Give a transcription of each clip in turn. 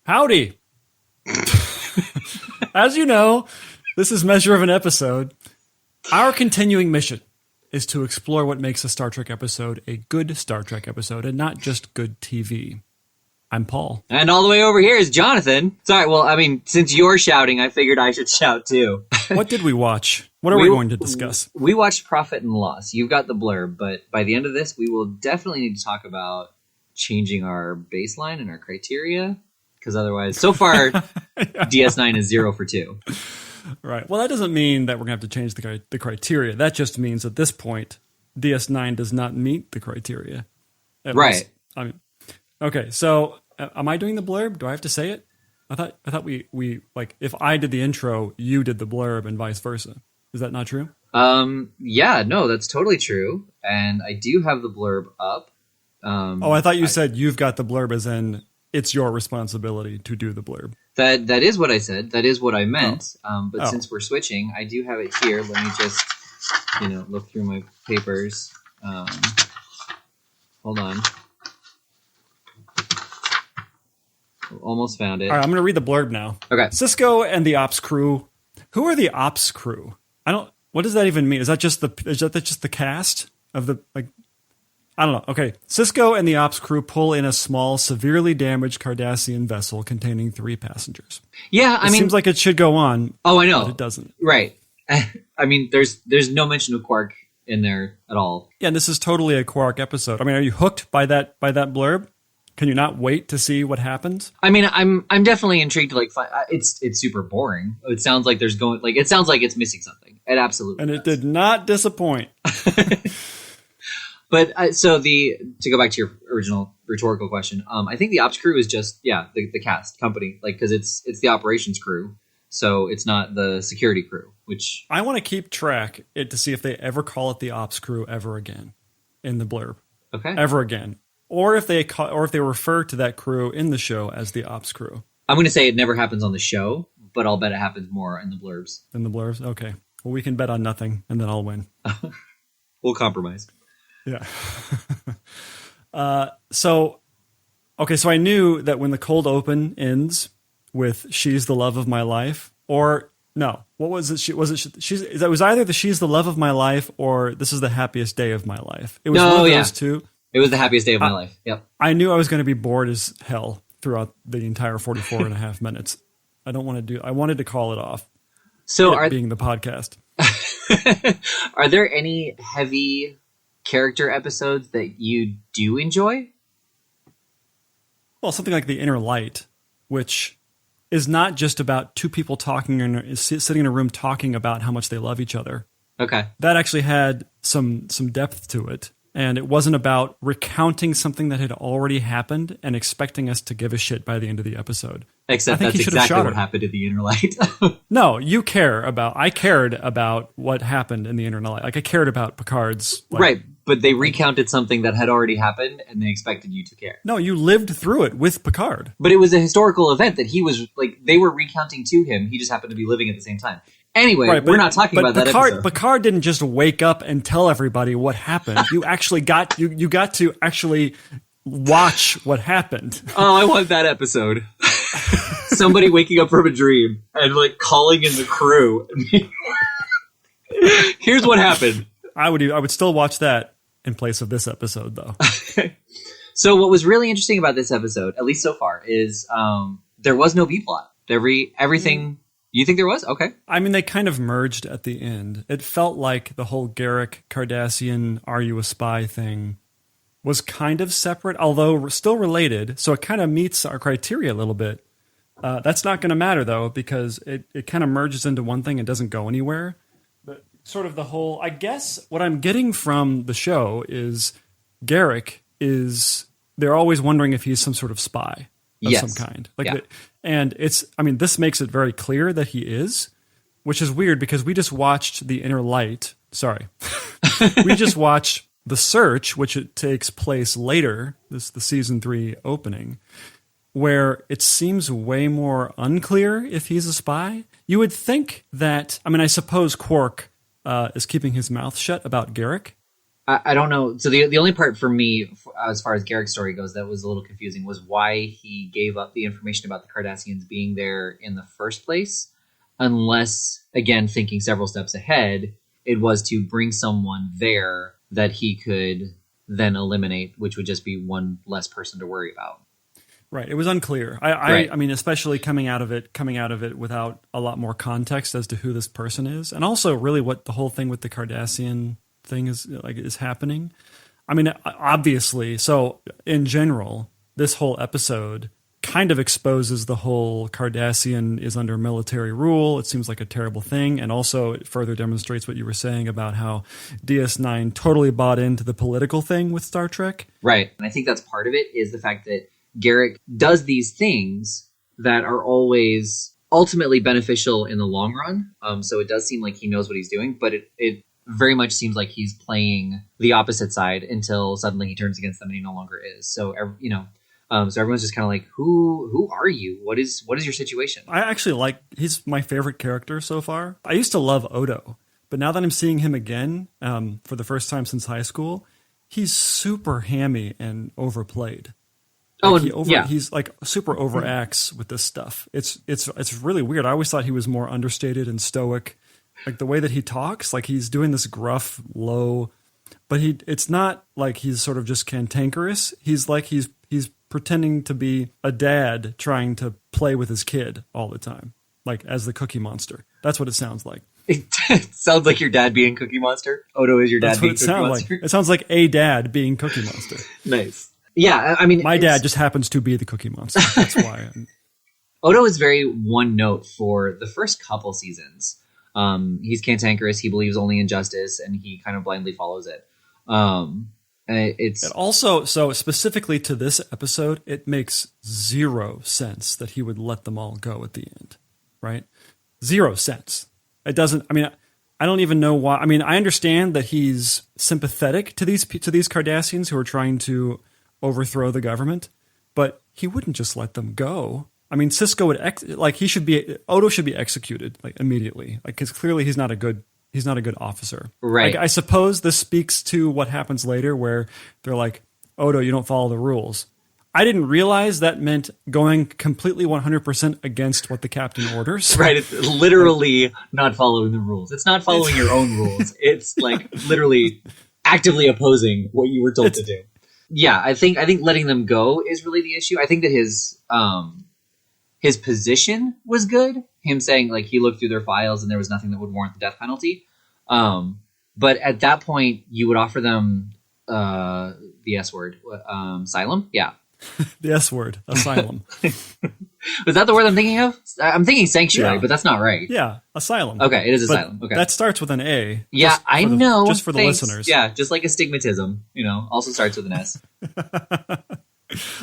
Howdy. As you know, this is Measure of an Episode. Our continuing mission is to explore what makes a Star Trek episode a good Star Trek episode and not just good TV. I'm Paul. And all the way over here is Jonathan. Sorry, well, I mean, since you're shouting, I figured I should shout too. What did we watch? What are we going to discuss? We watched Profit and Loss. You've got the blurb, but by the end of this, we will definitely need to talk about changing our baseline and our criteria, because otherwise, so far, DS9 is 0 for 2. Right. Well, that doesn't mean that we're going to have to change the criteria. That just means at this point, DS9 does not meet the criteria. Right. Okay, so am I doing the blurb? Do I have to say it? I thought we like, if I did the intro, you did the blurb and vice versa. Is that not true? Yeah, no, that's totally true. And I do have the blurb up. I thought you said you've got the blurb as in it's your responsibility to do the blurb. That is what I said. That is what I meant. Since we're switching, I do have it here. Let me just, look through my papers. Hold on. Almost found it. All right, I'm going to read the blurb now. Okay. Cisco and the ops crew. Who are the ops crew? What does that even mean? Is that just the cast of the, like, I don't know. Okay. Cisco and the ops crew pull in a small, severely damaged Cardassian vessel containing 3 passengers. Yeah, It seems like it should go on. Oh, I know. But it doesn't. Right. I mean, there's no mention of Quark in there at all. Yeah, and this is totally a Quark episode. I mean, are you hooked by that blurb? Can you not wait to see what happens? I mean, I'm definitely intrigued to it's super boring. It sounds like it sounds like it's missing something. It absolutely And does. it did not disappoint. But to go back to your original rhetorical question, I think the ops crew is just the cast company, because it's the operations crew, so it's not the security crew. Which I want to keep track to see if they ever call it the ops crew ever again in the blurb. Okay, ever again, or if they refer to that crew in the show as the ops crew. I'm going to say it never happens on the show, but I'll bet it happens more in the blurbs. In the blurbs, okay. Well, we can bet on nothing, and then I'll win. We'll compromise. Yeah. So I knew that when the cold open ends with "She's the love of my life," or no, what was it? It was either the "She's the love of my life" or "This is the happiest day of my life." It was one of those two. It was the happiest day of my life. Yep. I knew I was going to be bored as hell throughout the entire 44 and a half minutes. I wanted to call it off. So being the podcast. Are there any heavy character episodes that you do enjoy? Well, something like The Inner Light, which is not just about 2 people talking sitting in a room talking about how much they love each other. Okay. That actually had some depth to it. And it wasn't about recounting something that had already happened and expecting us to give a shit by the end of the episode. Except that's exactly what happened in The Inner Light. No, I cared about what happened in The Inner Light. Like, I cared about Picard's... right, but they recounted something that had already happened and they expected you to care. No, you lived through it with Picard. But it was a historical event that he was, they were recounting to him. He just happened to be living at the same time. Anyway, right, we're not talking about that episode. Picard didn't just wake up and tell everybody what happened. You actually got to actually watch what happened. Oh, I want that episode. Somebody waking up from a dream and calling in the crew. Here's what happened. I would still watch that in place of this episode, though. So what was really interesting about this episode, at least so far, is there was no B plot. Everything. You think there was? Okay. I mean, they kind of merged at the end. It felt like the whole Garrick Cardassian "Are you a spy?" thing was kind of separate, although still related. So it kind of meets our criteria a little bit. That's not going to matter, though, because it kind of merges into one thing and doesn't go anywhere. But sort of the whole, I guess what I'm getting from the show is Garrick they're always wondering if he's some sort of spy of some kind. And this makes it very clear that he is, which is weird because we just watched The Inner Light. Sorry. We just watched The Search, which it takes place later, the season 3 opening, where it seems way more unclear if he's a spy. You would think that, I suppose Quark is keeping his mouth shut about Garrick, I don't know. So the only part for me, as far as Garrick's story goes, that was a little confusing was why he gave up the information about the Cardassians being there in the first place. Unless, again, thinking several steps ahead, it was to bring someone there that he could then eliminate, which would just be one less person to worry about. Right. It was unclear. Right. I mean, especially coming out of it without a lot more context as to who this person is, and also really what the whole thing with the Cardassian thing is happening. I mean, obviously. So in general, this whole episode kind of exposes the whole Cardassian is under military rule. It seems like a terrible thing, and also it further demonstrates what you were saying about how DS9 totally bought into the political thing with Star Trek. Right. And I think that's part of it is the fact that Garrick does these things that are always ultimately beneficial in the long run. So it does seem like he knows what he's doing, but it very much seems like he's playing the opposite side until suddenly he turns against them and he no longer is. So, so everyone's just kind of like, who are you? What is your situation? I actually he's my favorite character so far. I used to love Odo, but now that I'm seeing him again for the first time since high school, he's super hammy and overplayed. He's like super overacts with this stuff. It's really weird. I always thought he was more understated and stoic. Like the way that he talks, like he's doing this gruff, low, but it's not like he's sort of just cantankerous. He's like he's pretending to be a dad trying to play with his kid all the time, like as the Cookie Monster. That's what it sounds like. It sounds like your dad being Cookie Monster. Odo is your dad being Cookie Monster. Like. It sounds like a dad being Cookie Monster. Nice. Yeah, I mean, my dad just happens to be the Cookie Monster. That's why. Odo is very one note for the first couple seasons. He's cantankerous. He believes only in justice, and he kind of blindly follows it. It also, so specifically to this episode, it makes zero sense that he would let them all go at the end, right? 0 sense. It doesn't. I mean, I don't even know why. I mean, I understand that he's sympathetic to these Cardassians who are trying to overthrow the government, but he wouldn't just let them go. I mean, Sisko would Odo should be executed like immediately, like because clearly he's not a good officer. Right. Like, I suppose this speaks to what happens later, where they're like, Odo, you don't follow the rules. I didn't realize that meant going completely 100% against what the captain orders. Right. It's literally not following the rules. It's not following your own rules. It's like literally actively opposing what you were told to do. Yeah, I think letting them go is really the issue. I think that his position was good. Him saying like he looked through their files and there was nothing that would warrant the death penalty. But at that point, you would offer them the S word, asylum. Yeah, the S word, asylum. Was that the word I'm thinking of? I'm thinking sanctuary, but that's not right. Yeah, asylum. Okay, it is asylum. Okay, that starts with an A. Yeah, I know. Just for the listeners. Yeah, just like astigmatism, also starts with an S.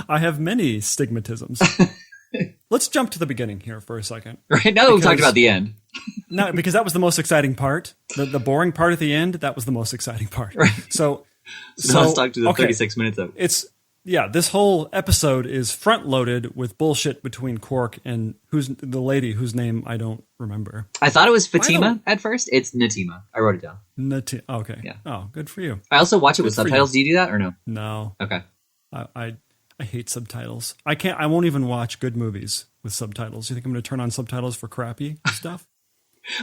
I have many stigmatisms. Let's jump to the beginning here for a second. Right, now that we've talked about the end. No, because that was the most exciting part. The boring part at the end, that was the most exciting part. Right. So let's talk to the 36 minutes of it. This whole episode is front-loaded with bullshit between Quark and who's the lady whose name I don't remember. I thought it was Fatima at first. It's Natima. I wrote it down. Okay. Yeah. Oh, good for you. I also watch it with subtitles. Do you do that or no? No. Okay. I hate subtitles. I won't even watch good movies with subtitles. You think I'm going to turn on subtitles for crappy stuff?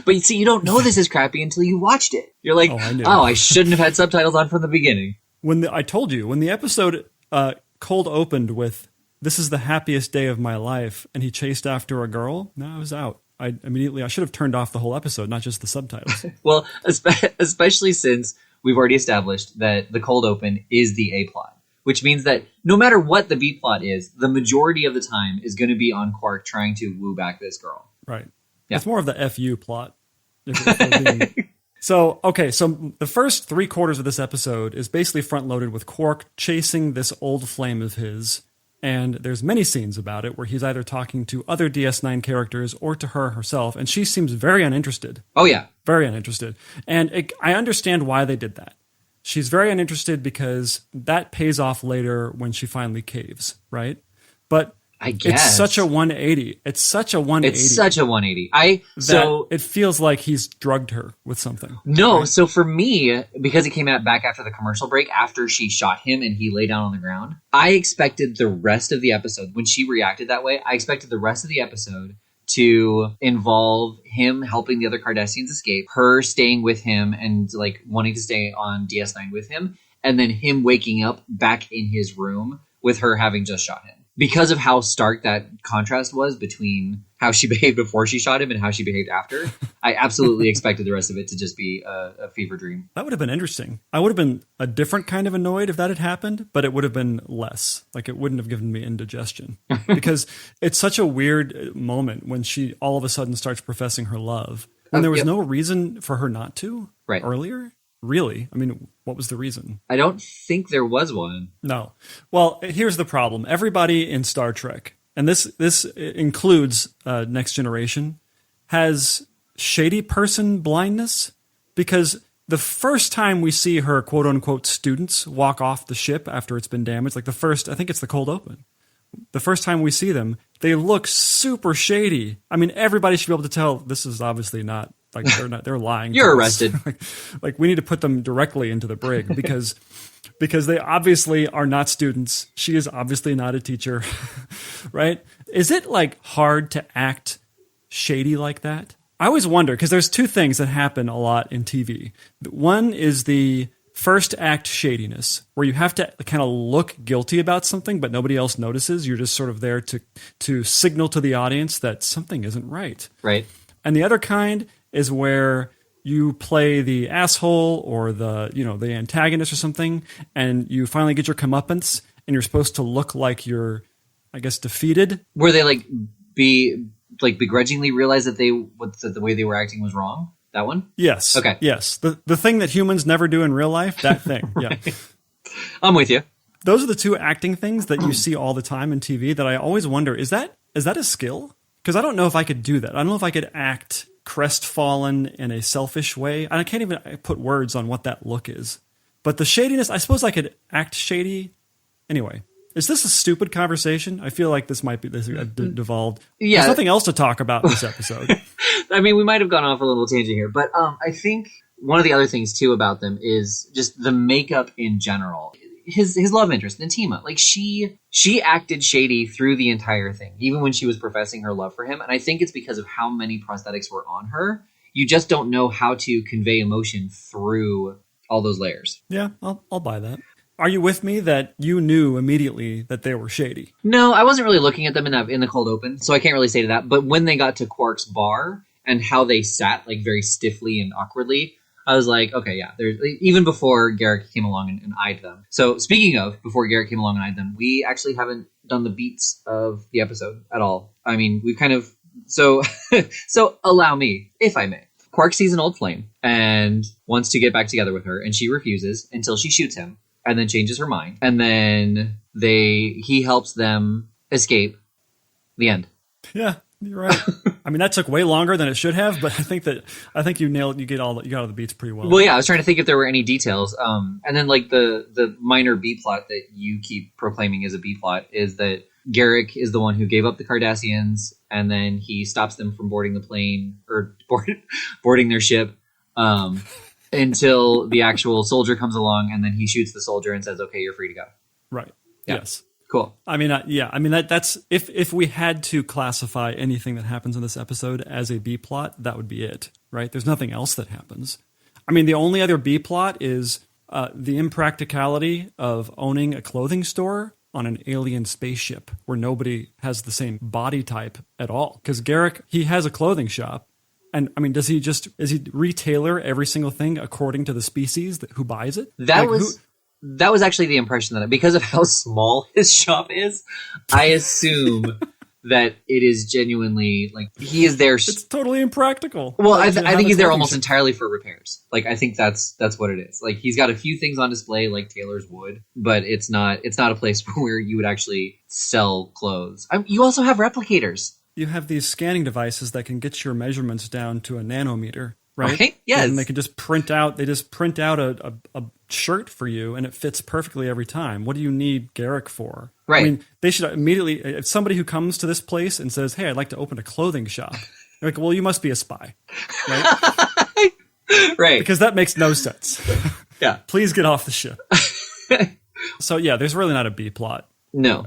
But you see, you don't know this is crappy until you watched it. You're like, I shouldn't have had subtitles on from the beginning. I told you, when the episode cold opened with, "This is the happiest day of my life," and he chased after a girl, I was out. I should have turned off the whole episode, not just the subtitles. Well, especially since we've already established that the cold open is the A plot. Which means that no matter what the B plot is, the majority of the time is going to be on Quark trying to woo back this girl. Right. Yeah. It's more of the FU plot. So the first 3/4 of this episode is basically front-loaded with Quark chasing this old flame of his, and there's many scenes about it where he's either talking to other DS9 characters or to her herself, and she seems very uninterested. Oh, yeah. Very uninterested. And I understand why they did that. She's very uninterested because that pays off later when she finally caves, right? But I guess. It's such a 180. It's such a 180. It's such a 180. It feels like he's drugged her with something. No, right? So for me, because it came out back after the commercial break, after she shot him and he lay down on the ground, I expected the rest of the episode, when she reacted that way, I expected the rest of the episode to involve him helping the other Cardassians escape, her staying with him and like wanting to stay on DS9 with him, and then him waking up back in his room with her having just shot him. Because of how stark that contrast was between how she behaved before she shot him and how she behaved after, I absolutely expected the rest of it to just be a fever dream. That would have been interesting. I would have been a different kind of annoyed if that had happened, but it would have been less. Like, it wouldn't have given me indigestion. Because it's such a weird moment when she all of a sudden starts professing her love. And there was no reason for her not to earlier. Really? I mean, what was the reason? I don't think there was one. No. Well, here's the problem. Everybody in Star Trek, and this includes Next Generation, has shady person blindness, because the first time we see her quote-unquote students walk off the ship after it's been damaged, like I think it's the cold open. The first time we see them, they look super shady. I mean, everybody should be able to tell this is obviously not, like, they're lying. You're arrested. like we need to put them directly into the brig because they obviously are not students. She is obviously not a teacher, right? Is it like hard to act shady like that? I always wonder, because there's two things that happen a lot in TV. One is the first act shadiness, where you have to kind of look guilty about something, but nobody else notices. You're just sort of there to signal to the audience that something isn't right. Right. And the other kind is where you play the asshole or the antagonist or something, and you finally get your comeuppance, and you're supposed to look like you're, I guess, defeated. Were they begrudgingly realize that the way they were acting was wrong? That one? Yes. Okay. Yes. The thing that humans never do in real life, that thing. Yeah. I'm with you. Those are the two acting things that you see all the time in TV that I always wonder, is that a skill? Because I don't know if I could do that. I don't know if I could act crestfallen in a selfish way. I can't even put words on what that look is. But the shadiness, I suppose I could act shady. Anyway, is this a stupid conversation? I feel like this might be devolved. Yeah. There's nothing else to talk about in this episode. I mean, we might have gone off a little tangent here, but I think one of the other things too about them is just the makeup in general. His love interest, Natima, like she acted shady through the entire thing, even when she was professing her love for him. And I think it's because of how many prosthetics were on her. You just don't know how to convey emotion through all those layers. Yeah, I'll buy that. Are you with me that you knew immediately that they were shady? No, I wasn't really looking at them in the cold open, so I can't really say to that. But when they got to Quark's bar and how they sat like very stiffly and awkwardly, I was like, okay, yeah. There's even before Garrick came along and eyed them. So speaking of before Garrick came along and eyed them, we actually haven't done the beats of the episode at all. I mean, we've kind of so allow me, if I may. Quark sees an old flame and wants to get back together with her, and she refuses until she shoots him, and then changes her mind, and then he helps them escape. The end. Yeah. You're right. I mean, that took way longer than it should have, but I think you nailed. You got all the beats pretty well. Well, yeah, I was trying to think if there were any details. And then like the minor B plot that you keep proclaiming is a B plot is that Garrick is the one who gave up the Cardassians, and then he stops them from boarding the plane or boarding their ship until the actual soldier comes along, and then he shoots the soldier and says, "Okay, you're free to go." Right. Yeah. Yes. Cool. I mean, that's if we had to classify anything that happens in this episode as a B plot, that would be it, right? There's nothing else that happens. I mean, the only other B plot is the impracticality of owning a clothing store on an alien spaceship where nobody has the same body type at all. Because Garrick, he has a clothing shop. And I mean, does he retailer every single thing according to the species who buys it? That was actually the impression that, because of how small his shop is, I assume that it is genuinely, like, he is there. It's totally impractical. Well, I think he's there almost entirely for repairs. Like, I think that's what it is. Like, he's got a few things on display like tailors would, but it's not a place where you would actually sell clothes. You also have replicators. You have these scanning devices that can get your measurements down to a nanometer. right? Yes. And they can just print out. They just print out a shirt for you, and it fits perfectly every time. What do you need Garrick for? Right. I mean, they should immediately. If somebody who comes to this place and says, "Hey, I'd like to open a clothing shop," you're like, "Well, you must be a spy," right? Right. Because that makes no sense. Yeah. Please get off the ship. So yeah, there's really not a B plot. No.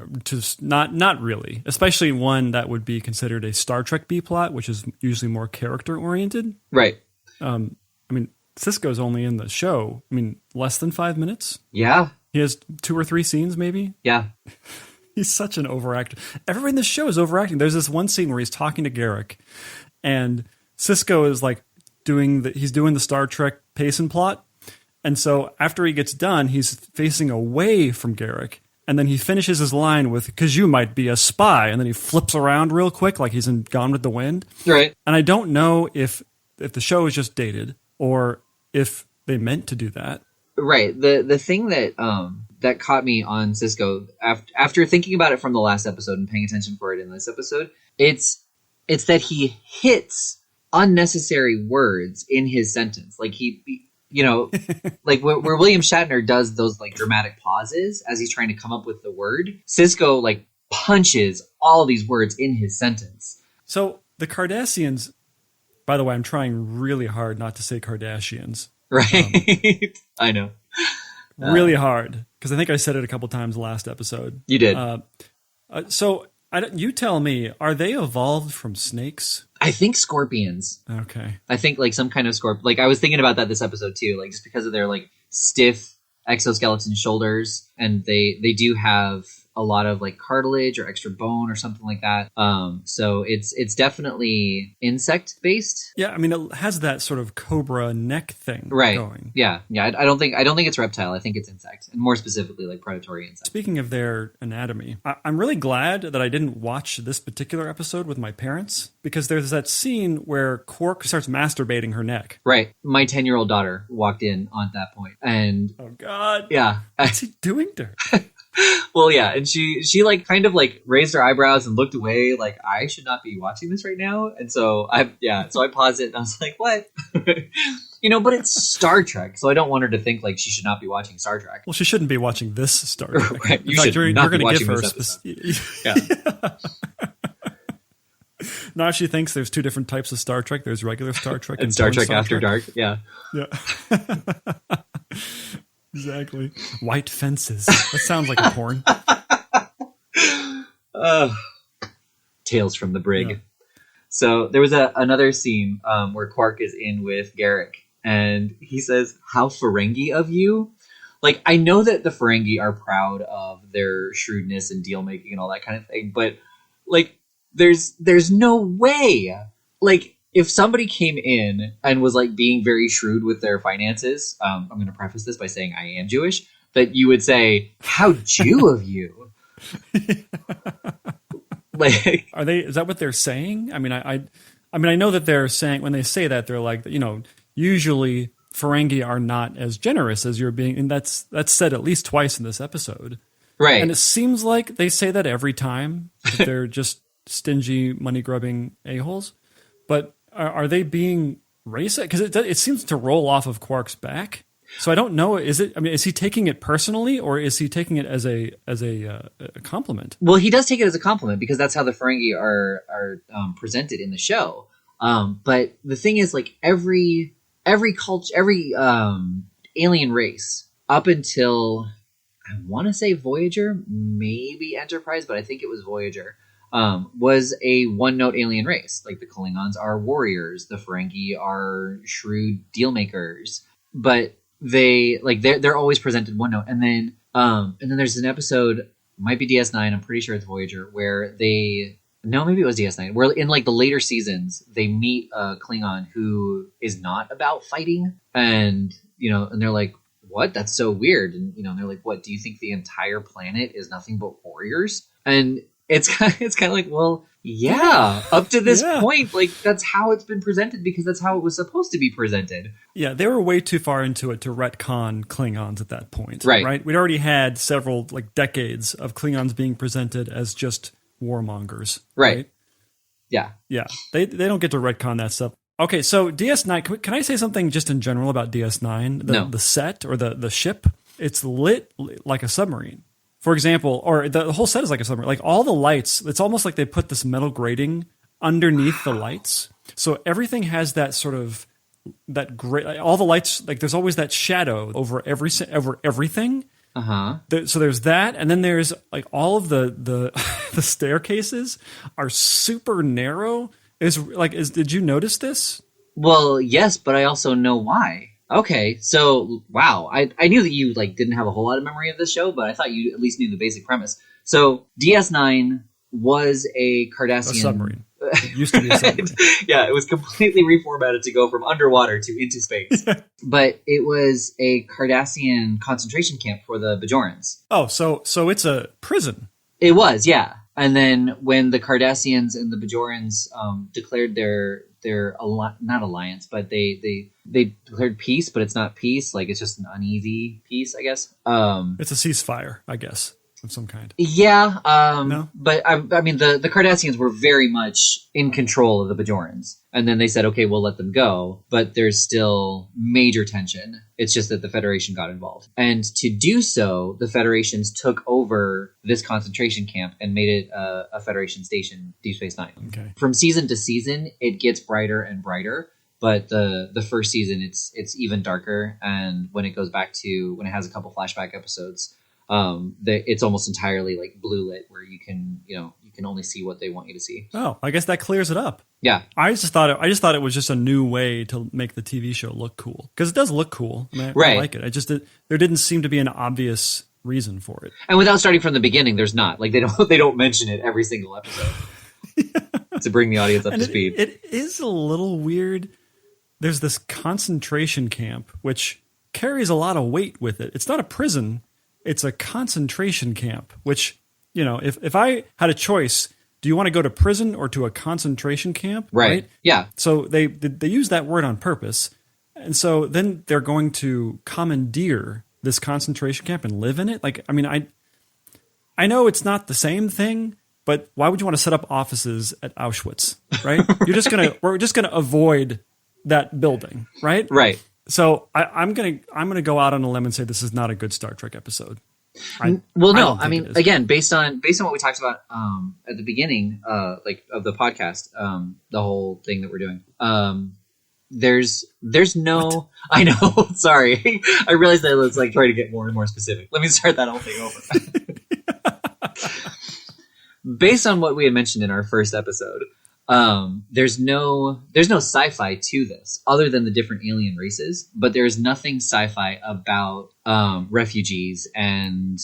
Not really. Especially one that would be considered a Star Trek B plot, which is usually more character oriented. Right. I mean, Sisko's only in the show, less than 5 minutes. Yeah. He has 2 or 3 scenes, maybe. Yeah. He's such an overactor. Everybody in the show is overacting. There's this one scene where he's talking to Garrick, and Sisko is like doing the Star Trek pace and plot. And so after he gets done, he's facing away from Garrick. And then he finishes his line with, "'Cause you might be a spy." And then he flips around real quick like he's in Gone with the Wind. Right. And I don't know if the show is just dated or if they meant to do that. Right. The thing that that caught me on Sisko, after thinking about it from the last episode and paying attention for it in this episode, it's that he hits unnecessary words in his sentence. Like like where William Shatner does those like dramatic pauses as he's trying to come up with the word, Sisko like punches all these words in his sentence. So the Cardassians, by the way, I'm trying really hard not to say Kardashians. Right. I know. Really hard. Because I think I said it a couple times last episode. You did. So you tell me, are they evolved from snakes? I think scorpions. Okay. I think like some kind of scorpion. Like I was thinking about that this episode too, like just because of their like stiff exoskeleton shoulders, and they do have a lot of like cartilage or extra bone or something like that. So it's definitely insect based. Yeah, I mean it has that sort of cobra neck thing going. Yeah. I don't think it's reptile. I think it's insect, and more specifically like predatory insect. Speaking of their anatomy, I'm really glad that I didn't watch this particular episode with my parents, because there's that scene where Quark starts masturbating her neck. Right. My 10-year-old daughter walked in on that point, and oh God, yeah, what's he doing to her? Well, yeah, and she like kind of like raised her eyebrows and looked away, like I should not be watching this right now. And so I paused it and I was like, what? But it's Star Trek, so I don't want her to think like she should not be watching Star Trek. Well, she shouldn't be watching this Star Trek. Right. You're going to give her yeah. Now she thinks there's 2 different types of Star Trek. There's regular Star Trek and Star Trek After Dark. Yeah. Yeah. Exactly. White fences. That sounds like a porn. Tales from the Brig. Yeah. So there was another scene where Quark is in with Garrick, and he says, "How Ferengi of you." Like, I know that the Ferengi are proud of their shrewdness and deal making and all that kind of thing, but like, there's no way. Like, if somebody came in and was like being very shrewd with their finances, I'm going to preface this by saying I am Jewish, that you would say, "How Jew of you." Like, is that what they're saying? I mean, I know that they're saying, when they say that, they're like, usually Ferengi are not as generous as you're being, and that's said at least twice in this episode. Right. And it seems like they say that every time, that they're just stingy, money-grubbing a-holes. But are they being racist? Because it seems to roll off of Quark's back. So I don't know. Is he taking it personally, or is he taking it as a compliment? Well, he does take it as a compliment because that's how the Ferengi are presented in the show. But the thing is, like every culture, every alien race up until I want to say Voyager, maybe Enterprise, but I think it was Voyager. Was a one-note alien race. Like the Klingons are warriors, the Ferengi are shrewd deal makers, but they're always presented one note. And then there's an episode, might be DS9, I'm pretty sure it's Voyager, where maybe it was DS9, where in like the later seasons they meet a Klingon who is not about fighting, and and they're like, "What? That's so weird." And they're like, "What? Do you think the entire planet is nothing but warriors?" And it's kind of like, well, yeah, up to this point, like that's how it's been presented because that's how it was supposed to be presented. Yeah, they were way too far into it to retcon Klingons at that point. Right. We'd already had several decades of Klingons being presented as just warmongers. Right. Yeah. Yeah. They don't get to retcon that stuff. Okay, so DS9, can I say something just in general about DS9? No. The set or the ship, it's lit like a submarine. For example, or the whole set is like a submarine. Like all the lights, it's almost like they put this metal grating underneath the lights. So everything has that sort of, that gray, all the lights, like there's always that shadow over everything. Uh-huh. So there's that, and then there's like all of the the staircases are super narrow. Did you notice this? Well, yes, but I also know why. Okay, so wow, I knew that you like didn't have a whole lot of memory of this show, but I thought you at least knew the basic premise. So DS9 was a Cardassian A submarine. It used to be a submarine. Yeah, it was completely reformatted to go from underwater to into space. But it was a Cardassian concentration camp for the Bajorans. Oh, so it's a prison. It was, yeah. And then when the Cardassians and the Bajorans declared their not alliance, but they declared peace, but it's not peace. Like it's just an uneasy peace, I guess. It's a ceasefire, I guess, of some kind. Yeah. No? But I mean, the Cardassians were very much in control of the Bajorans. And then they said, okay, we'll let them go. But there's still major tension. It's just that the Federation got involved. And to do so, the Federations took over this concentration camp and made it a Federation station, Deep Space Nine. Okay. From season to season, it gets brighter and brighter. But the first season, it's even darker. And when it goes back to, when it has a couple flashback episodes, it's almost entirely like blue lit, where you can only see what they want you to see. Oh, I guess that clears it up. Yeah, I just thought it was just a new way to make the TV show look cool, because it does look cool. I mean, right. I like it. There didn't seem to be an obvious reason for it. And without starting from the beginning, there's not, like, they don't mention it every single episode to bring the audience up to speed. It is a little weird. There's this concentration camp which carries a lot of weight with it. It's not a prison. It's a concentration camp, which, if I had a choice, do you want to go to prison or to a concentration camp? Right. Yeah. So they use that word on purpose. And so then they're going to commandeer this concentration camp and live in it. Like, I mean, I know it's not the same thing, but why would you want to set up offices at Auschwitz, right? We're just gonna avoid that building, right? Right. So I'm gonna go out on a limb and say this is not a good Star Trek episode. I mean, again, based on what we talked about at the beginning, like of the podcast, the whole thing that we're doing. There's no. What? I know. Sorry, I realized that I was like trying to get more and more specific. Let me start that whole thing over. Based on what we had mentioned in our first episode. There's no sci-fi to this other than the different alien races, but there's nothing sci-fi about refugees and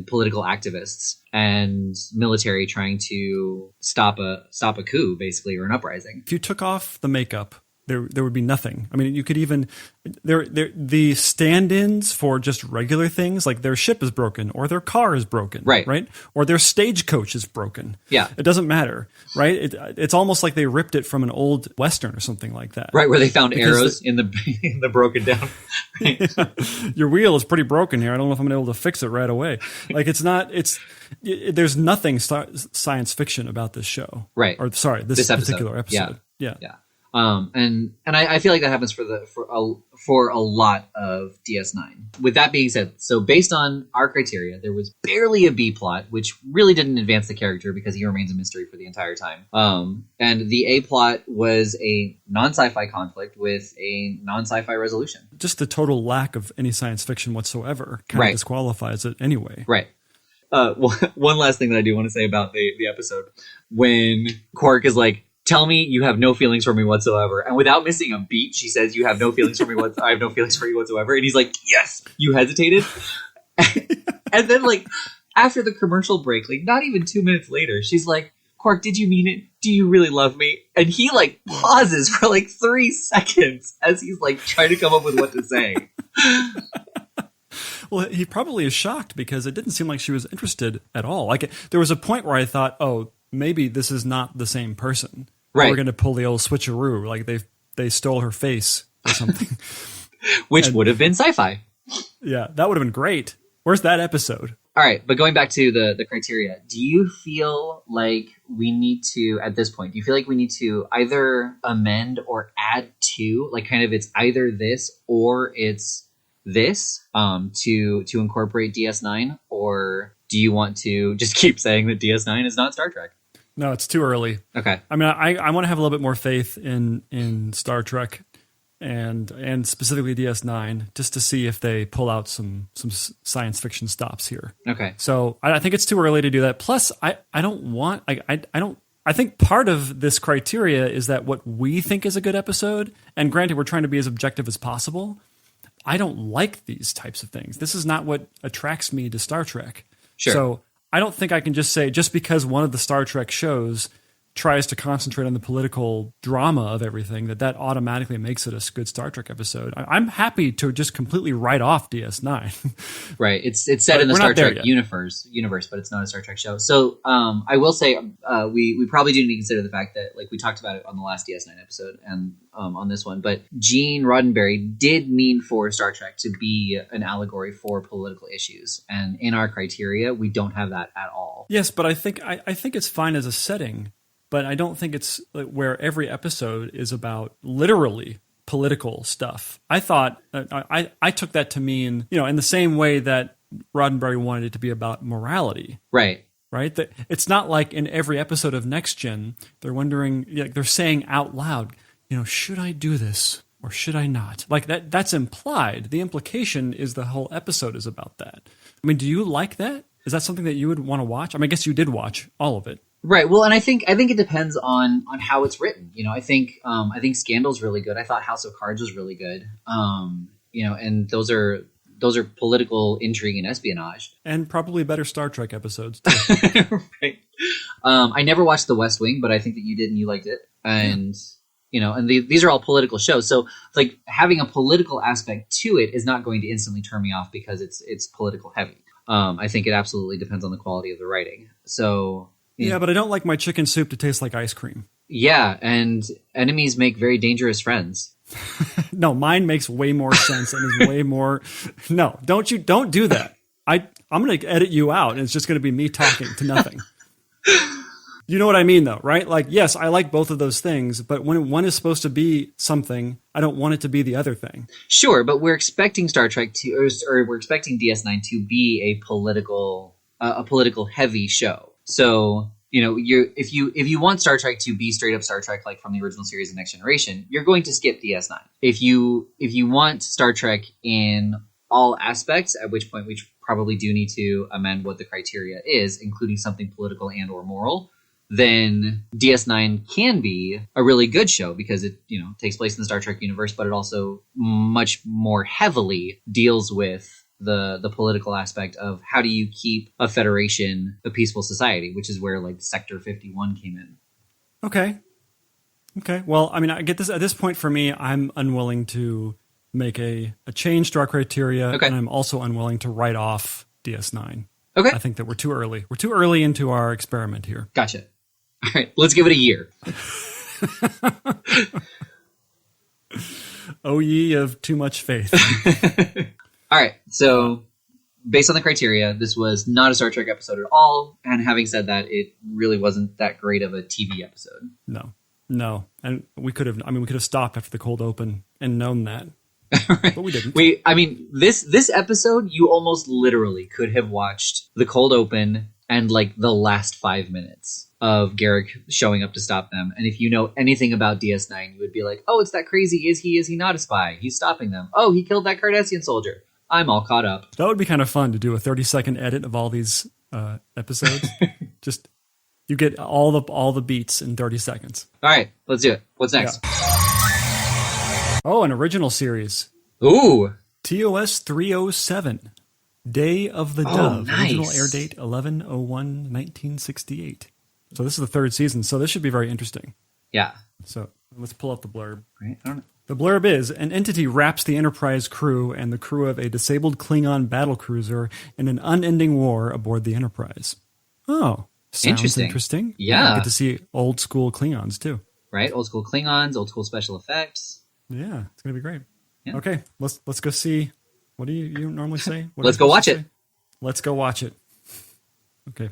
political activists and military trying to stop a coup, basically, or an uprising. If you took off the makeup, there would be nothing. I mean, you could even the stand-ins for just regular things, like their ship is broken or their car is broken, right, or their stagecoach is broken. Yeah, it doesn't matter, right? It's almost like they ripped it from an old Western or something like that, right? Where they found arrows in the broken down. Yeah. Your wheel is pretty broken here. I don't know if I'm able to fix it right away. Like there's nothing science fiction about this show, right? Or sorry, this particular episode. Yeah. And I feel like that happens for a lot of DS9. With that being said, so based on our criteria, there was barely a B plot, which really didn't advance the character because he remains a mystery for the entire time. And the A plot was a non-sci-fi conflict with a non-sci-fi resolution. Just the total lack of any science fiction whatsoever kind of disqualifies it anyway. Right. One last thing that I do want to say about the episode, when Quark is like, tell me you have no feelings for me whatsoever. And without missing a beat, she says, you have no feelings for me I have no feelings for you whatsoever. And he's like, yes, you hesitated. And then, like, after the commercial break, like, not even 2 minutes later, she's like, Quark, did you mean it? Do you really love me? And he, like, pauses for, like, 3 seconds as he's, like, trying to come up with what to say. Well, he probably is shocked because it didn't seem like she was interested at all. Like, there was a point where I thought, oh, maybe this is not the same person. Right. We're going to pull the old switcheroo, like they stole her face or something. Which would have been sci-fi. Yeah, that would have been great. Where's that episode? All right, but going back to the criteria, do you feel like we need to, at this point, do you feel like we need to either amend or add to, like kind of it's either this or it's this to incorporate DS9? Or do you want to just keep saying that DS9 is not Star Trek? No, it's too early. Okay. I mean, I want to have a little bit more faith in Star Trek and specifically DS9 just to see if they pull out some science fiction stops here. Okay. So I think it's too early to do that. Plus, I don't want I think part of this criteria is that what we think is a good episode, and granted, we're trying to be as objective as possible. I don't like these types of things. This is not what attracts me to Star Trek. Sure. So I don't think I can just say, just because one of the Star Trek shows tries to concentrate on the political drama of everything, that automatically makes it a good Star Trek episode. I'm happy to just completely write off DS9. Right. It's set in the Star Trek universe, but it's not a Star Trek show. So I will say we probably do need to consider the fact that, like, we talked about it on the last DS9 episode and on this one, but Gene Roddenberry did mean for Star Trek to be an allegory for political issues. And in our criteria, we don't have that at all. Yes, but I think it's fine as a setting. But I don't think it's where every episode is about literally political stuff. I thought I took that to mean, in the same way that Roddenberry wanted it to be about morality. Right. Right. That it's not like in every episode of Next Gen they're wondering, they're saying out loud, should I do this or should I not? Like that's implied. The implication is the whole episode is about that. I mean, do you like that? Is that something that you would want to watch? I mean, I guess you did watch all of it. Right. Well, and I think it depends on how it's written. I think Scandal's really good. I thought House of Cards was really good. And those are political intrigue and espionage, and probably better Star Trek episodes too. Right. I never watched The West Wing, but I think that you did and you liked it. And these are all political shows. So like having a political aspect to it is not going to instantly turn me off because it's political heavy. I think it absolutely depends on the quality of the writing. So. Yeah, but I don't like my chicken soup to taste like ice cream. Yeah, and enemies make very dangerous friends. No, mine makes way more sense and is way more. No, don't do that. I'm going to edit you out, and it's just going to be me talking to nothing. You know what I mean, though, right? Like, yes, I like both of those things, but when one is supposed to be something, I don't want it to be the other thing. Sure, but we're expecting Star Trek or we're expecting DS9 to be a political heavy show. So, if you want Star Trek to be straight up Star Trek, like from the original series of Next Generation, you're going to skip DS9. If you want Star Trek in all aspects, at which point we probably do need to amend what the criteria is, including something political and or moral, then DS9 can be a really good show because it, takes place in the Star Trek universe, but it also much more heavily deals with the political aspect of how do you keep a federation a peaceful society, which is where like Sector 51 came in. Okay. Well, I mean, I get this at this point for me, I'm unwilling to make a change to our criteria. Okay. And I'm also unwilling to write off DS9. Okay. I think that we're too early. We're too early into our experiment here. Gotcha. All right. Let's give it a year. Oh, ye of too much faith. All right, so based on the criteria, this was not a Star Trek episode at all. And having said that, it really wasn't that great of a TV episode. No. And we could have stopped after the cold open and known that. Right. But we didn't. This episode, you almost literally could have watched the cold open and like the last 5 minutes of Garrick showing up to stop them. And if you know anything about DS9, you would be like, oh, it's that crazy. Is he not a spy? He's stopping them. Oh, he killed that Cardassian soldier. I'm all caught up. That would be kind of fun to do a 30-second edit of all these episodes. Just you get all the beats in 30 seconds. All right, let's do it. What's next? Yeah. Oh, an original series. Ooh. TOS 307. Day of the Dove. Nice. Original air date 11/01/1968. So this is the third season. So this should be very interesting. Yeah. So let's pull up the blurb. Right. I don't know. The blurb is, an entity wraps the Enterprise crew and the crew of a disabled Klingon battlecruiser in an unending war aboard the Enterprise. Oh, sounds interesting. Yeah. Get to see old school Klingons, too. Right, old school Klingons, old school special effects. Yeah, it's going to be great. Yeah. Okay, let's go see. What do you normally say? Let's go watch it. Let's go watch it. Okay.